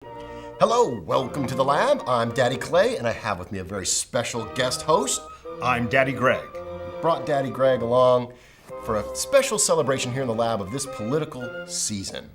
Hello, welcome to the lab. I'm Daddy Clay, and I have with me a very special guest host. I'm Daddy Greg. Brought Daddy Greg along for a special celebration here in the lab of this political season.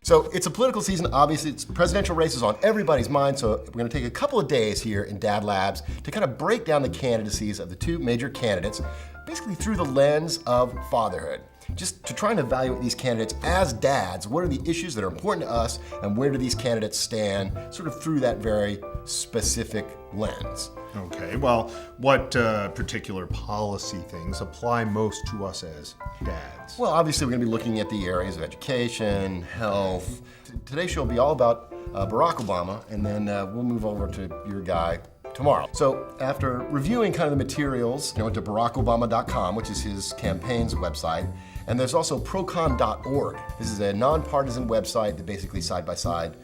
So it's a political season, obviously. It's presidential races on everybody's mind, so we're going to take a couple of days here in DadLabs to kind of break down the candidacies of the two major candidates, basically through the lens of fatherhood. Just to try and evaluate these candidates as dads. What are the issues that are important to us, and where do these candidates stand, sort of through that very specific lens. Okay, well, what particular policy things apply most to us as dads? Well, obviously we're going to be looking at the areas of education, health. Today's show will be all about Barack Obama, and then we'll move over to your guy tomorrow. So after reviewing kind of the materials, I went to barackobama.com, which is his campaign's website, and there's also procon.org. This is a nonpartisan website that basically side-by-side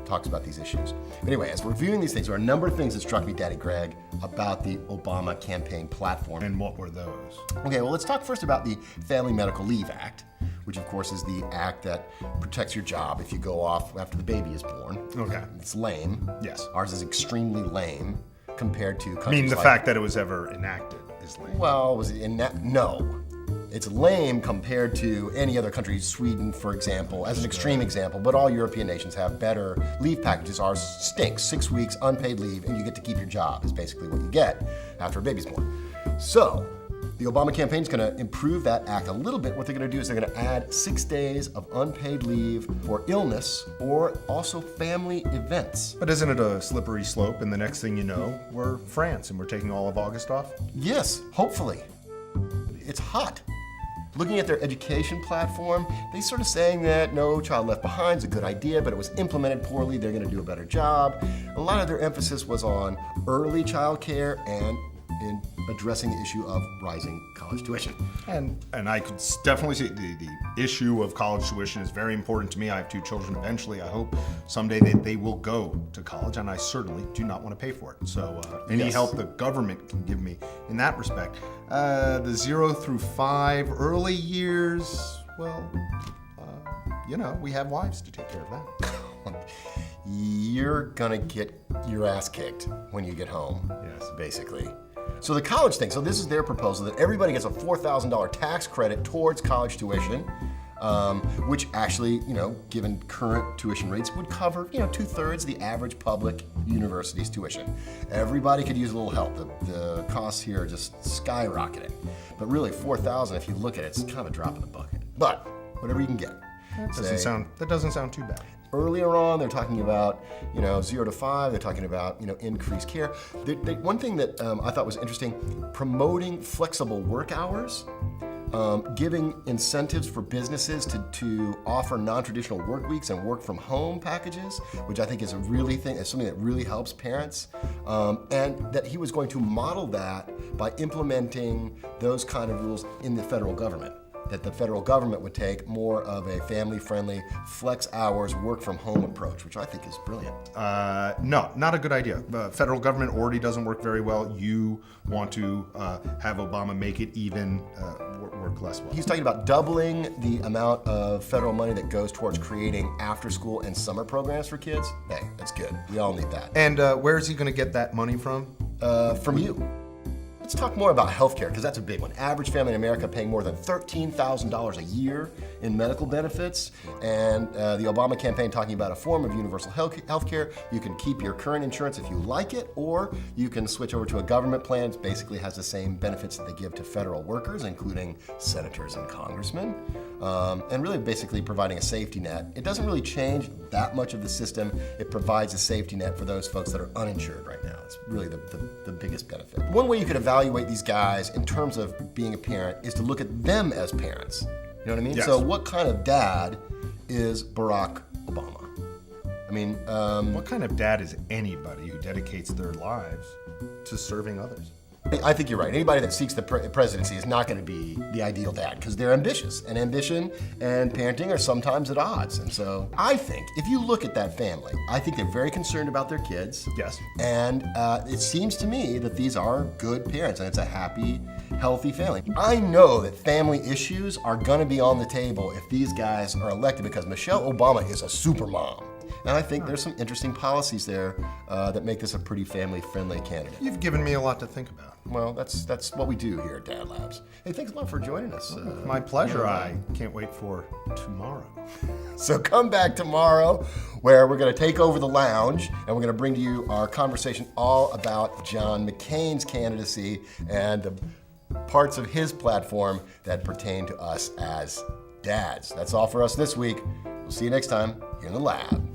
talks about these issues. Anyway, as we're reviewing these things, there are a number of things that struck me, Daddy Greg, about the Obama campaign platform. And what were those? Okay, well, let's talk first about the Family Medical Leave Act, which of course is the act that protects your job if you go off after the baby is born. Okay. It's lame. Yes. Ours is extremely lame compared to countries I mean, the like, fact that it was ever enacted is lame. well, was it in that? No. It's lame compared to any other country, Sweden, for example, as an extreme example, but all European nations have better leave packages. Ours stinks. 6 weeks unpaid leave, and you get to keep your job is basically what you get after a baby's born. So, the Obama campaign is going to improve that act a little bit. What they're going to do is they're going to add 6 days of unpaid leave for illness or also family events. But isn't it a slippery slope? And the next thing you know, we're France and we're taking all of August off? Yes, hopefully. It's hot. Looking at their education platform, they sort of saying that no child left behind is a good idea, but it was implemented poorly, they're going to do a better job. A lot of their emphasis was on early child care and in addressing the issue of rising college tuition. And I could definitely see the issue of college tuition is very important to me. I have 2 children eventually. I hope someday they will go to college, and I certainly do not want to pay for it. So any Yes. help the government can give me in that respect. The 0 through 5 early years, well, we have wives to take care of that. You're gonna get your ass kicked when you get home, Yes. basically. So the college thing, so this is their proposal that everybody gets a $4,000 tax credit towards college tuition, which actually, given current tuition rates, would cover, 2/3 the average public university's tuition. Everybody could use a little help. The costs here are just skyrocketing. But really, $4,000, if you look at it, it's kind of a drop in the bucket. But whatever you can get. That doesn't sound too bad. Earlier on, they're talking about, 0 to 5. They're talking about, increased care. One thing that I thought was interesting, promoting flexible work hours, giving incentives for businesses to offer non-traditional work weeks and work from home packages, which I think is something that really helps parents, and that he was going to model that by implementing those kind of rules in the federal government. That the federal government would take more of a family-friendly, flex hours, work-from-home approach, which I think is brilliant. No, not a good idea. The federal government already doesn't work very well. You want to have Obama make it even work less well. He's talking about doubling the amount of federal money that goes towards creating after-school and summer programs for kids. Hey, that's good. We all need that. And where is he going to get that money from? From you. Let's talk more about healthcare, because that's a big one. Average family in America paying more than $13,000 a year in medical benefits, and the Obama campaign talking about a form of universal healthcare. You can keep your current insurance if you like it, or you can switch over to a government plan. It basically has the same benefits that they give to federal workers, including senators and congressmen, and really basically providing a safety net. It doesn't really change that much of the system. It provides a safety net for those folks that are uninsured right now. It's really the biggest benefit. One way you could evaluate these guys in terms of being a parent is to look at them as parents. You know what I mean? Yes. So what kind of dad is Barack Obama? I mean, What kind of dad is anybody who dedicates their lives to serving others? I think you're right. Anybody that seeks the presidency is not going to be the ideal dad because they're ambitious, and ambition and parenting are sometimes at odds. And so I think if you look at that family, I think they're very concerned about their kids. Yes. And it seems to me that these are good parents, and it's a happy, healthy family. I know that family issues are going to be on the table if these guys are elected because Michelle Obama is a super mom. And I think there's some interesting policies there that make this a pretty family-friendly candidate. You've given me a lot to think about. Well, that's what we do here at DadLabs. Hey, thanks a lot for joining us. My pleasure. I can't wait for tomorrow. So come back tomorrow where we're going to take over the lounge and we're going to bring to you our conversation all about John McCain's candidacy and the parts of his platform that pertain to us as dads. That's all for us this week. We'll see you next time here in the lab.